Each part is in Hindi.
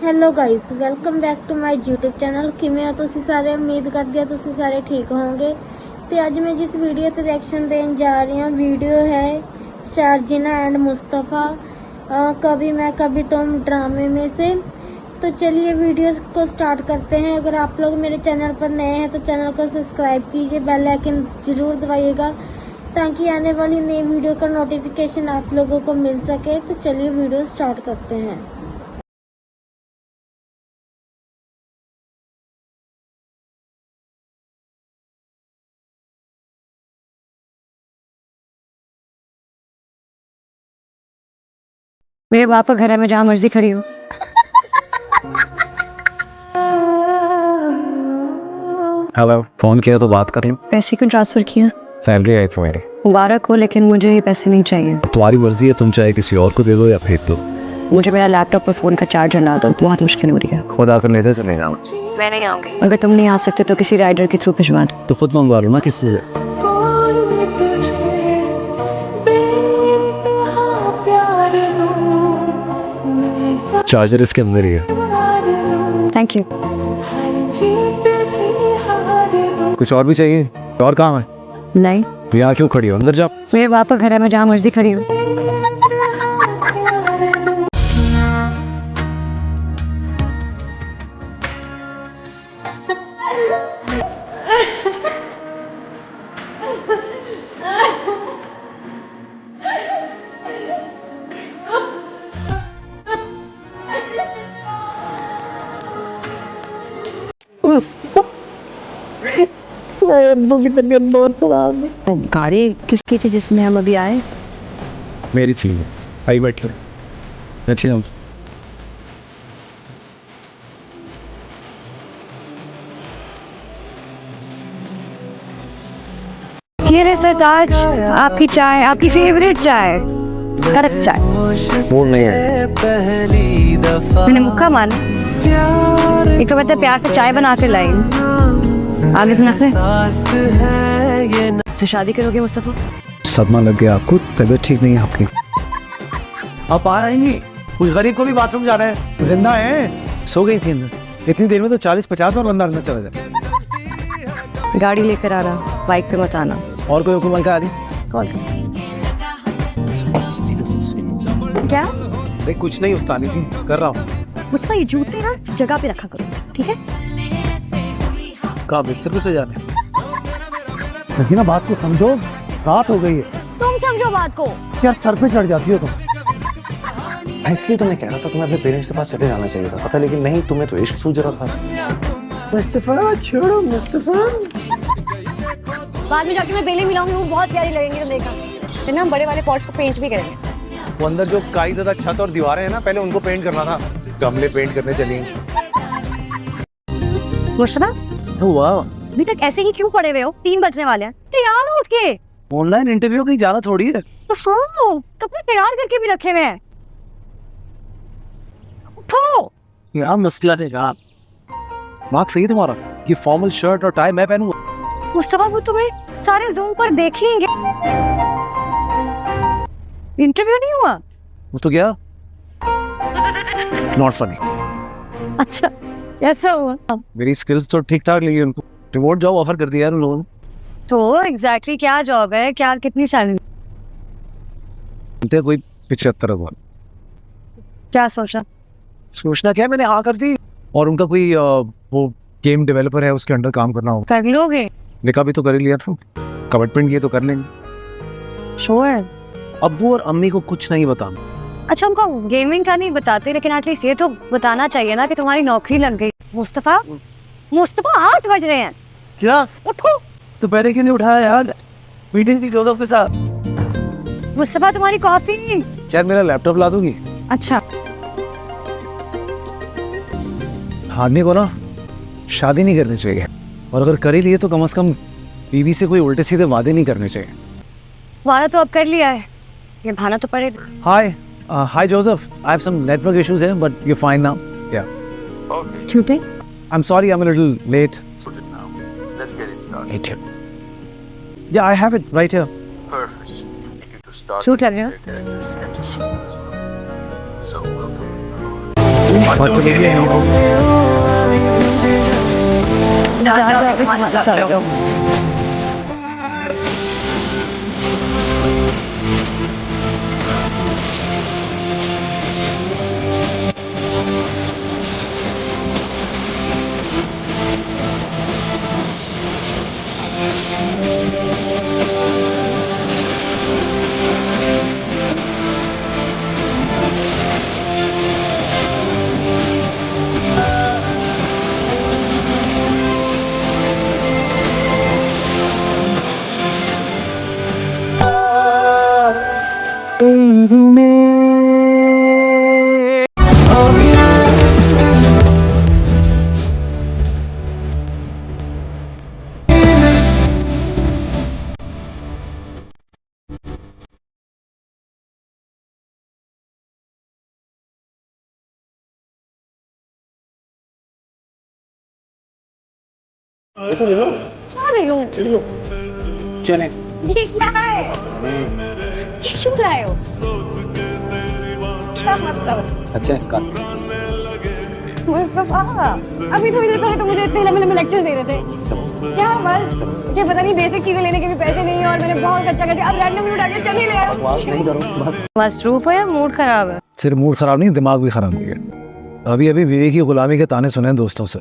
Hello guys, welcome back to my YouTube channel. ਕਿਵੇਂ ਹੋ ਤੁਸੀਂ ਸਾਰੇ? ਉਮੀਦ ਕਰਦੀ ਹਾਂ ਤੁਸੀਂ ਸਾਰੇ ਠੀਕ ਹੋਵੋਗੇ। ਤੇ ਅੱਜ मैं जिस वीडियो से रिएक्शन देने जा रही हूँ, वीडियो है शारजीना एंड मुस्तफ़ा कभी मैं कभी तुम ड्रामे में से। तो चलिए वीडियो को स्टार्ट करते हैं। अगर आप लोग मेरे चैनल पर नए हैं तो चैनल को सब्सक्राइब कीजिए, बेल आइकन ज़रूर दबाइएगा ताकि आने वाली नई वीडियो का नोटिफिकेशन आप लोगों को मिल सके। तो चलिए वीडियो स्टार्ट करते हैं। मेरे बाप का घर है, मैं जहाँ मर्जी खड़ी हूँ। हेलो, फोन किया तो बात कर लूं। पैसे क्यों ट्रांसफर किया? सैलरी आई थी मेरी। मुबारक हो, लेकिन मुझे ये पैसे नहीं चाहिए। तुम्हारी मर्जी है, तुम चाहे किसी और को दे दो या फेंक दो। मुझे मेरा लैपटॉप और फोन का चार्जर ला दो, बहुत मुश्किल हो रही है। खुद आकर लेते तो नहीं जाऊँ। मैं नहीं आऊंगी। अगर तुम नहीं आ सकते तो किसी राइडर के थ्रू भिजवा दो। तो खुद मंगवा लो ना किसी से। चार्जर इसके अंदर ही है। Thank you. कुछ और भी चाहिए? और काम है? नहीं। तो यहाँ क्यों खड़ी हो? अंदर जाओ। मेरे बाप का घर है, मैं जहाँ मर्जी खड़ी हूँ। गाड़ी किसकी थी जिसमें हम अभी आए? मेरी थी। आई बैठ लो। अच्छी जाओ। ये रहे सरताज, आपकी चाय, आपकी फेवरेट चाय, कड़क चाय। मूड नहीं है। मैंने मुक्का माना। एक तो कहते प्यार से चाय बना के लाई, आगे से नखरे। तो शादी करोगे मुस्तफा? सदमा लग गया आपको? तबीयत ठीक नहीं है आपकी? आप आ रही नहीं? कुछ गरीब को भी बाथरूम जाना है। जिंदा है? सो गई थी अंदर। इतनी देर में तो 40-50 और बंदा अंदर चला जाए। गाड़ी लेकर आ रहा, बाइक पे मत आना। और कोई हुक्म का आ रही? कॉल क्या? अरे कुछ नहीं उस्तानी जी, कर रहा हूँ। मुझे ये जूते ना जगह पे रखा करो, ठीक है? कहाँ बिस्तर पे से जाने? ना बात को समझो, रात हो गई है। तुम समझो बात को। यार सर पे चढ़ जाती हो तुम। इसलिए तो मैं कह रहा था तुम्हें अपने पेरेंट्स के पास चले जाना चाहिए था, पता, लेकिन नहीं, तुम्हें तो इश्क सूझ रहा था। मुस्तफा छोड़ो मुस्तफा। बाद में जाके मैं बेले मिलाऊंगी, वो बहुत प्यारी लगेंगी, तो देखा। फिर ना बड़े वाले पॉट्स को पेंट भी करेंगे। वो अंदर जो काई ज़्यादा छत और दीवारें हैं ना, पहले उनको पेंट करना था। गमले पेंट करने चलिए। मुस्तफा, वाह, अभी तक ऐसे ही क्यों पड़े हुए हो? 3 बजने वाले हैं। तैयार हो उठ के। ऑनलाइन इंटरव्यू कहीं जाना थोड़ी है। तो सुनो, कपड़े तैयार करके भी रखे हुए हैं। उठो। यार मसला है यार। मार्क सही है तुम्हारा। ये फॉर्मल शर्ट और टाई मैं पहनूंगा। मुस्तफा, वो तुम्हें सारे रूम पर देखेंगे। इंटरव्यू नहीं हुआ? वो तो क्या? Not funny. अच्छा, ऐसा हुआ। मेरी स्किल्स तो ठीक ठाक लगी उनको। रिमोट जॉब ऑफर कर दिया यार उन लोगों ने। तो एग्जैक्टली क्या जॉब है? क्या, कितनी सैलरी? कोई 75,000। क्या सोचा? सोचना क्या है, मैंने हाँ कर दी। और उनका कोई वो गेम डेवलपर है, उसके अंडर काम करना होगा। कर लोगे? लिखा भी तो कर ही लिया था, कमिटमेंट किए तो कर लेंगे। श्योर? अब्बू और अम्मी को कुछ नहीं बताना। अच्छा, हमको गेमिंग का नहीं बताते, लेकिन एटलीस्ट ये तो बताना चाहिए ना कि तुम्हारी नौकरी लग गई। मुस्तफा, मुस्तफा 8 बज रहे हैं। क्या? उठो। तो पहले क्यों नहीं उठाया यार? मीटिंग थी जोसेफ के साथ। मुस्तफा, तुम्हारी कॉफी। यार मेरा लैपटॉप ला दूंगी? अच्छा। आदमी को ना शादी नहीं करनी चाहिए, और अगर कर ही लिए तो कम से कम बीवी से कोई उल्टे सीधे वादे नहीं करने चाहिए। वादा तो अब कर लिया है, ये भाना तो पड़ेगा। Hi Joseph, I have some network issues here, but you're fine now. Yeah. Okay, झूठे? I'm sorry I'm a little late. put it now. Let's get it started. Yeah, I have it right here. Perfect. Thank you to start Shoot लग रहे हो? with the character sketches. So welcome. चले ये क्या है? क्यों लाए हो? क्या मतलब? अच्छा मुस्तफा, अभी थोड़ी देर पहले तो मुझे इतने लंबे लंबे लेक्चर दे रहे थे। क्या बस ये पता नहीं बेसिक चीजें लेने के भी पैसे नहीं है और मैंने बहुत अच्छा कर दिया। अब रैंडमली उठा के चल ही ले आए। बकवास नहीं करो बस। मसरूफ है या मूड खराब है? सिर्फ मूड खराब नहीं, दिमाग भी खराब हो गया। अभी बीवी की गुलामी के ताने सुने हैं दोस्तों से।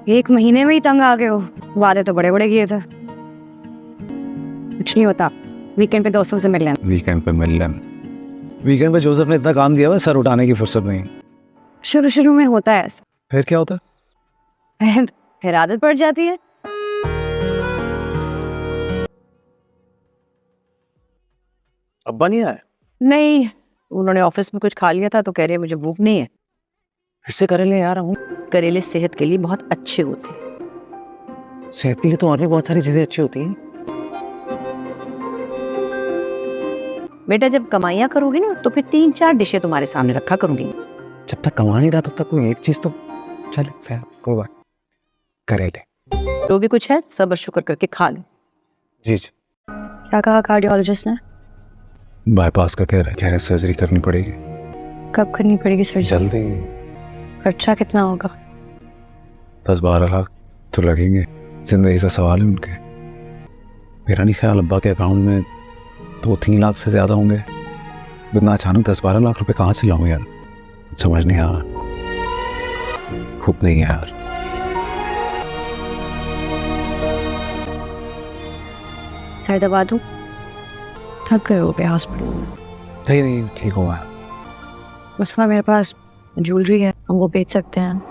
1 महीने में ही तंग आ गए हो। वादे तो बड़े बड़े किए थे। कुछ नहीं होता, वीकेंड पे दोस्तों से मिल लेना। वीकेंड पे मिल लेना। वीकेंड पे जोसेफ ने इतना काम दिया हुआ, सर उठाने की फुर्सत नहीं। शुरू शुरू में होता है ऐसा, फिर क्या होता है? फिर आदत पड़ जाती है। अब्बा नहीं आए? नहीं, उन्होंने ऑफिस में कुछ खा लिया था तो कह रहे मुझे भूख नहीं है। फिर से करेले यार हूँ। करेले सेहत के लिए बहुत अच्छे होते हैं। सेहत के लिए तो और भी बहुत सारी चीजें अच्छी होती हैं। बेटा जब कमाइयाँ करोगी ना तो फिर 3-4 डिशें तुम्हारे सामने रखा करूंगी। जब तक कमा नहीं रहा तब तक कोई एक चीज तो चले, फिर कोई बात। करेले जो भी कुछ है सब्र शुक्र करके खा लो। जी जी। क्या कहा कार्डियोलॉजिस्ट ने? बाईपास का कह रहा है सर्जरी करनी पड़ेगी। कब करनी पड़ेगी सर्जरी? जल्दी। खर्चा कितना होगा? 10-12 लाख तो लगेंगे। जिंदगी का सवाल है उनके। मेरा नहीं ख्याल अब्बा के अकाउंट में 2-3 लाख से ज्यादा होंगे। इतना अचानक 10-12 लाख रुपए कहाँ से लाऊं यार, समझ नहीं आ रहा। खूब नहीं है यार। सर दबा दूं? थक गए हो गए हॉस्पिटल में। नहीं ठीक होगा। मुस्तफा मेरे पास ज्वेलरी है, हम वो बेच सकते हैं।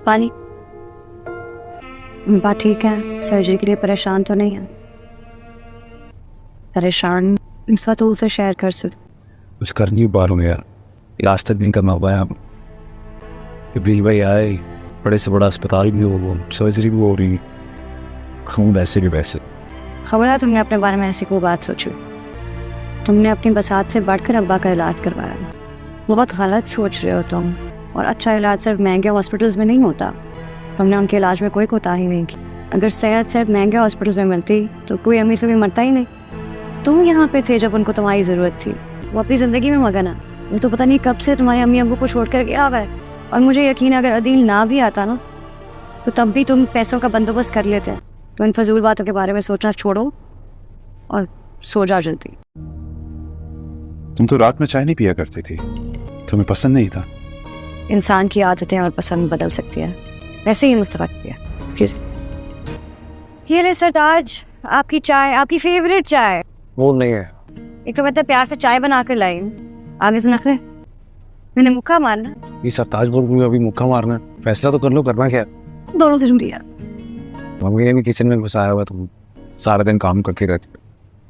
पानी। बात ठीक है, सर्जरी के लिए परेशान तो नहीं है? परेशान इस बात तो उसे शेयर कर सकते। कुछ कर नहीं पा रहा हूँ यार, इलाज तक नहीं करना पाया। इब्राहिम भाई आए, बड़े से बड़ा अस्पताल भी हो, वो सर्जरी भी हो रही, खून वैसे भी वैसे। खबर है तुमने अपने बारे में ऐसी कोई बात सोची? तुमने अपनी बसात से बढ़कर अब्बा का इलाज करवाया। बहुत गलत सोच रहे हो तुम। और अच्छा इलाज सिर्फ महंगे हॉस्पिटल्स में नहीं होता। तुमने उनके इलाज में कोई कोताही नहीं की। अगर सेहत सिर्फ महंगे हॉस्पिटल्स में मिलती तो कोई अमीर कभी मरता ही नहीं। तुम यहाँ पे थे जब उनको तुम्हारी ज़रूरत थी। वो अपनी ज़िंदगी में मगन है। वो तो पता नहीं कब से तुम्हारे अम्मी अब्बू को छोड़ कर गया हुआ है। और मुझे यकीन है अगर अदील ना भी आता ना तो तब भी तुम पैसों का बंदोबस्त कर लेते। तो इन फजूल बातों के बारे में सोचना छोड़ो और सो जाओ जल्दी। तुम तो रात में चाय नहीं पिया करती थी, तुम्हें पसंद नहीं था? इंसान की आदतें और पसंद बदल सकती है, वैसे ही मुस्तफा किया। एक्सक्यूज ये ले सरताज, आपकी चाय, आपकी फेवरेट चाय। मूड नहीं है। एक तो मैं इतने प्यार से चाय बना कर लाई हूँ, आगे से नखरे। मैंने मुक्का मारना? ये सरताज बोल रही अभी मुक्का मारना? फैसला तो कर लो, करना क्या? दोनों जरूरी है। मम्मी ने भी किचन में घुसाया हुआ, तुम सारा दिन काम करती रहती।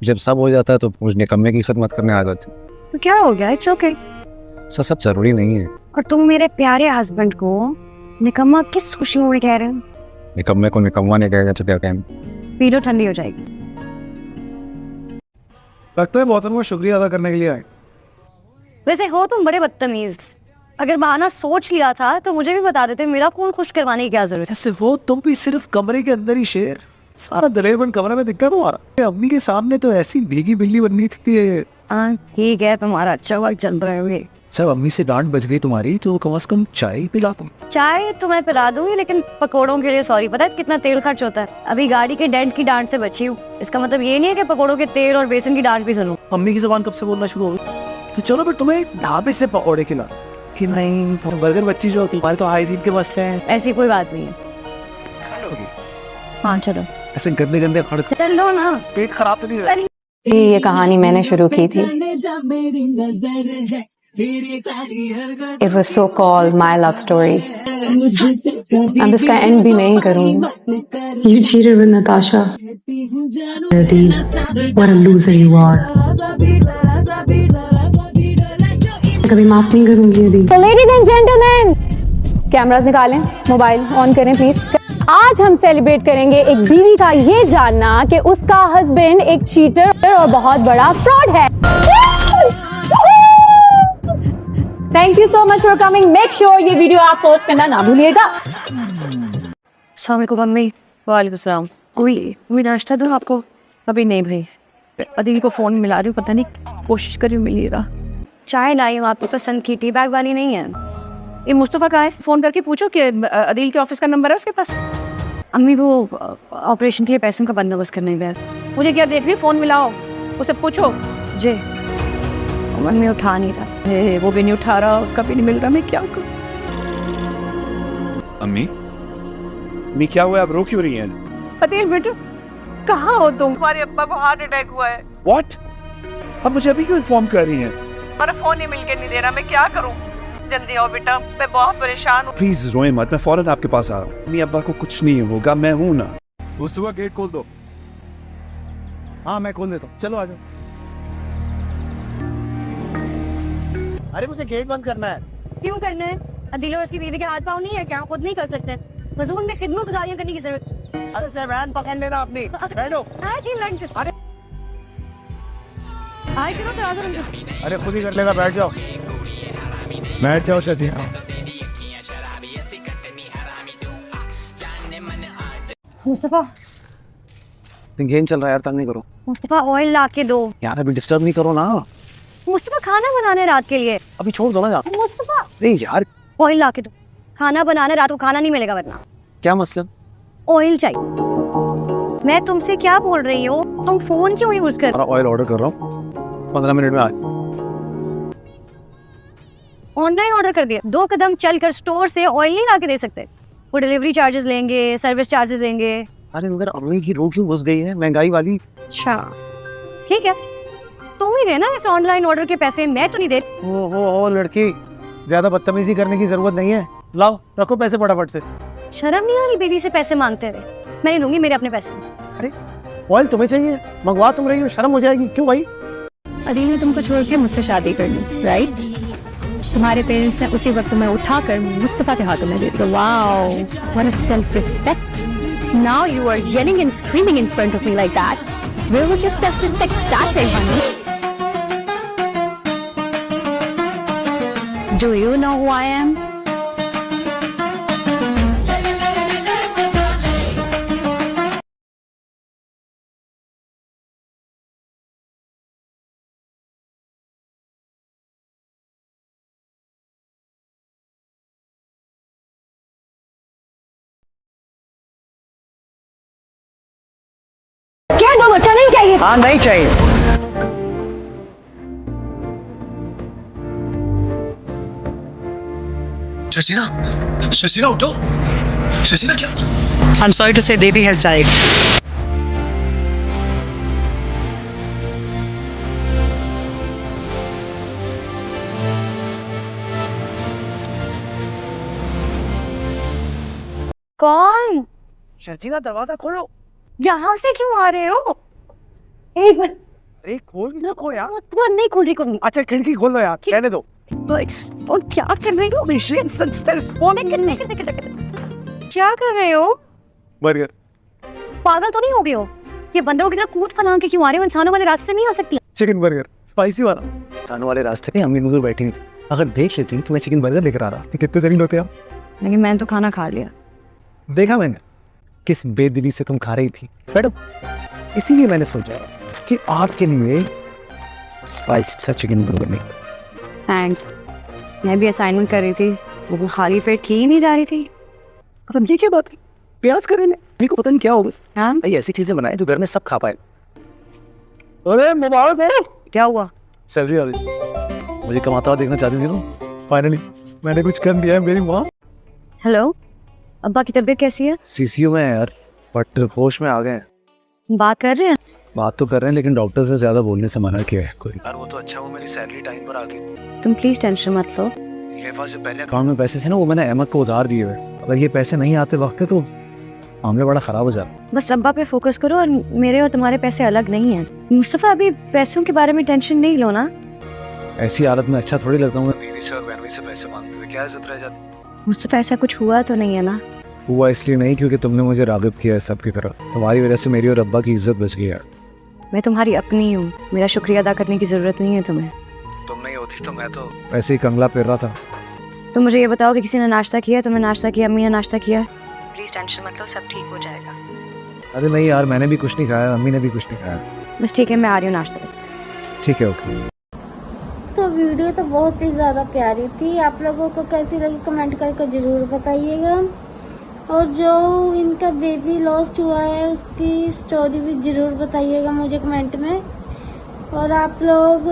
जब सब हो जाता है तो मुझे निकम्मे की खिदमत करने आ जाती। तो क्या हो गया? It's okay. सब जरूरी नहीं है। और तुम मेरे प्यारे हस्बैंड को निकम्मा किस खुशी में कह रहे हो? निकम्मे को निकम्मा नहीं कहेगा तो क्या कहेंगे? पी लो, ठंडी हो जाएगी। लगता है मोहतरमा को शुक्रिया अदा करने के लिए आए। वैसे हो तुम बड़े बदतमीज। अगर बहाना सोच लिया था तो मुझे भी बता देते, मेरा खून खुश करवाने की क्या जरूरत है? ऐसे वो तुम भी सिर्फ कमरे के अंदर ही शेर, सारा दलेरबंद कमरा में दिखता तुम्हारा। अम्मी के सामने तो ऐसी भीगी बिल्ली बननी थी कि ठीक है, तुम्हारा अच्छा वक्त चल रहा है। सब अम्मी से डांट बच गई तुम्हारी तो कम से कम चाय पिला तुम। चाय तो मैं पिला दूंगी, लेकिन पकोड़ों के लिए सॉरी। पता है कितना तेल खर्च होता है? अभी गाड़ी के डेंट की डांट से बची हूँ। इसका मतलब ये नहीं है कि पकोड़ों के तेल और बेसन की डांट भी सुनूं। अम्मी की जुबान कब से बोलना शुरू हो गई? तो चलो फिर तुम्हें ढाबे से पकौड़े खिला कि नहीं, तुम बर्गर बच्ची जो तुम्हारे तो हाइजीन के मसले हैं। ऐसी कोई बात नहीं है। हाँ चलो, ऐसे गंदे गंदे खड़े चलो ना। पेट खराब तो नहीं हो रहा? ये कहानी मैंने शुरू की थी। It was so called my love story. अब इसका एंड भी नहीं करूँगी। You cheated with Natasha. Adil, what a loser you are. कभी माफ नहीं करूँगी Adeel. So ladies and gentlemen, cameras निकालें, मोबाइल ऑन करें प्लीज। आज हम सेलिब्रेट करेंगे एक बीवी का ये जानना कि उसका हस्बैंड एक चीटर और बहुत बड़ा फ्रॉड है। Thank you so much for coming. Make sure ये वीडियो आप पोस्ट करना ना भूलिएगा। अस्सलाम वालेकुम मम्मी। वालेकुम सलाम। कोई नाश्ता दूँ आपको? अभी नहीं भाई, अदील को फ़ोन मिला रही हूँ, पता नहीं कोशिश कर रही हूँ, मिल नहीं रहा। चाय लाई हूँ आपको पसंद की, टी बैग वाली नहीं है। ये मुस्तफ़ा कहाँ है? फ़ोन करके पूछो कि अदील के ऑफिस का नंबर है उसके पास। अम्मी वो ऑपरेशन के लिए पैसों का बंदोबस्त करने गए। मुझे क्या देख रही, फ़ोन मिलाओ, उसे पूछो। जे मम्मी उठा नहीं रहा। वो भी नहीं उठा रहा, उसका भी नहीं मिल रहा, मैं क्या करूँ? अम्मी अम्मी क्या हुआ, आप रो क्यों रही हैं? अदील बेटू कहाँ हो तुम? तुम्हारे अब्बा को हार्ट अटैक हुआ है। व्हाट? आप मुझे अभी क्यों इन्फॉर्म कर रही हैं? हमारा फ़ोन ही मिल के नहीं दे रहा, मैं क्या करूँ? जल्दी आओ बेटा, मैं बहुत परेशान हूँ। प्लीज रोए मत, मैं फौरन आपके पास आ रहा हूँ। अम्मी अब्बा को कुछ नहीं होगा, मैं हूँ ना। उस सुबह गेट खोल दो। हाँ मैं खोल देता हूँ, चलो आ जाओ। अरे मुझे गेट बंद करना है। क्यों करना है? अदील और उसकी बीवी के हाथ पाँव नहीं है क्या? खुद नहीं कर सकते? फजूल में खिदमत गुजारियां करने की जरूरत। अरे सहरान पकड़ लेना अपनी। बैठो। अरे आए क्यों तो आगे उनको। अरे खुद ही कर लेगा, बैठ जाओ। बैठ जाओ शतिया। मुस्तफा, गेम चल रहा है यार, तंग नहीं करो। मुस्तफा ऑयल ला के दो यार अभी डिस्टर्ब नहीं करो ना। मुस्तफा। खाना बनाने रात के लिए। अभी छोड़ दो ना यार। मुस्तफा नहीं यार, ऑयल ला के दो। खाना बनाने रात को खाना नहीं मिलेगा वरना। क्या मसला? ऑयल चाहिए। मैं तुमसे क्या बोल रही हूँ, तुम फोन क्यों यूज कर? ऑयल ऑर्डर कर रहा हूँ, 15 मिनट में आ। ऑनलाइन ऑर्डर कर दिया। 2 कदम चलकर स्टोर से ऑयल नहीं ला के दे सकते? वो डिलीवरी चार्जेस लेंगे, सर्विस चार्जेस लेंगे। अरे मगर अम्मी की रूह क्यों घुस गई है, महंगाई वाली। अच्छा ठीक है, तुम ही देना इस ऑनलाइन ऑर्डर के पैसे, मैं तो नहीं दे। ओ लड़की, ज्यादा बदतमीजी करने की जरूरत नहीं है। लाओ रखो पैसे फटाफट से। शर्म नहीं आ रही बीवी से पैसे मांगते हुए? मैं नहीं दूंगी मेरे अपने पैसे। अरे ऑयल तुम्हें चाहिए, मंगवा तुम रही हो, शर्म हो जाएगी। क्यों भाई? अदील ने तुमको छोड़ के मुझसे शादी कर ली, राइट? तुम्हारे पेरेंट्स ने उसी वक्त तुम्हें उठाकर मुस्तफा के हाथों में दे दिया। Wow, what a self respect. Now you are yelling and screaming in front of me like that. Where was your self-respect that day, honey? Do you know who I am? क्या दो बच्चा नहीं चाहिए? हाँ नहीं चाहिए। शशीना उठो। शशीना क्या? I'm sorry to say baby has died. कौन? शशीना दरवाजा खोलो। यहाँ से क्यों आ रहे हो? एक मिनट। अरे खोल ना को यार। वो नहीं खोल रही कोई। अच्छा खिड़की खोल दो यार, रहने दो। और क्या कर रहे हो? क्या कर रहे हो? बर्गर। पागल तो नहीं हो गए हो? ये बंदरों की तरह कूद फलांग के क्यों आ रहे हो? इंसानों वाले रास्ते से नहीं आ सकती? चिकन बर्गर स्पाइसी वाला। इंसानों वाले रास्ते पे अम्मी हुजूर बैठी हुई, अगर देख लेती तो मैं चिकन बर्गर लेकर आ रहा। कितने जलील होते आप। लेकिन मैंने तो खाना खा लिया। देखा मैंने किस बेदिली से तुम खा रही थी। मैडम इसीलिए मैंने सोचा कि आपके लिए स्पाइसी सा चिकन बर्गर नहीं। थैंक मैं भी असाइनमेंट कर रही थी, वो खाली पेट की ही नहीं जा रही थी। मतलब ये क्या बात है, प्याज करें मेरे को पता नहीं क्या होगा। हाँ भाई ऐसी चीजें बनाए जो घर में सब खा पाए। अरे मुबारक है, क्या हुआ? सैलरी आ रही, मुझे कमाता हुआ देखना चाहती थी ना, फाइनली मैंने कुछ कर दिया है। मेरी माँ। हेलो, अब्बा की तबीयत कैसी है? सीसीयू में है यार, बट होश में आ गए हैं। बात कर रहे हैं? बात तो कर रहे हैं लेकिन डॉक्टर से ज्यादा बोलने से मना किया है कोई। यार वो तो अच्छा, वो मेरी सैलरी टाइम पर आ गई। तुम प्लीज टेंशन मत लो। ये पास जो पहले अकाउंट में पैसे थे ना, वो मैंने अहमद को उधार दिए हुए। अगर ये पैसे नहीं आते वक्त तो मामला बड़ा खराब हो जाता। बस अब्बा पे फोकस करो, और मेरे और तुम्हारे पैसे अलग नहीं हैं। मुस्तफ़ा अभी पैसों के बारे में टेंशन नहीं लो ना। ऐसी हालत में अच्छा थोड़ी लगता हूँ बीवी से और बहनोई से पैसे मांगते हुए, क्या इज्जत रह जाती। मुस्तफ़ा ऐसा कुछ हुआ तो नहीं है ना? हुआ इसलिए नहीं क्योंकि तुमने मुझे राग़िब किया है सबकी तरह। तुम्हारी वजह से मेरी और अब्बा की इज्जत बच गई यार। मैं तुम्हारी अपनी हूँ, मेरा शुक्रिया अदा करने की ज़रूरत नहीं है तुम्हें। तुम नहीं होती तो मैं तो ऐसे ही कंगला फिर रहा था। तो मुझे ये बताओ कि किसी ने नाश्ता किया? तुमने नाश्ता किया? अम्मी ने नाश्ता किया? प्लीज़ टेंशन मत लो, सब ठीक हो जाएगा। अरे नहीं यार, मैंने भी कुछ नहीं खाया, अम्मी ने भी कुछ नहीं खाया। बस ठीक है, मैं आ रही हूँ नाश्ता करके। ठीक है, ओके। तो वीडियो तो बहुत ही ज़्यादा प्यारी थी, आप लोगों को कैसी लगी कमेंट करके ज़रूर बताइएगा। और जो इनका बेबी लॉस्ट हुआ है उसकी स्टोरी भी ज़रूर बताइएगा मुझे कमेंट में। और आप लोग,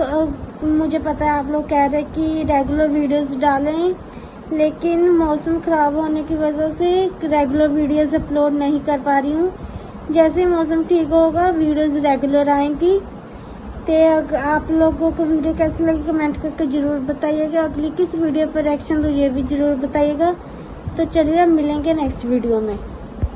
मुझे पता है आप लोग कह रहे हैं कि रेगुलर वीडियोस डालें, लेकिन मौसम ख़राब होने की वजह से रेगुलर वीडियोस अपलोड नहीं कर पा रही हूँ। जैसे मौसम ठीक होगा वीडियोस रेगुलर आएंगी। तो आप लोगों को वीडियो कैसी लगी कमेंट करके ज़रूर बताइएगा। अगली किस वीडियो पर रिएक्शन तो ये भी ज़रूर बताइएगा। तो चलिए मिलेंगे नेक्स्ट वीडियो में।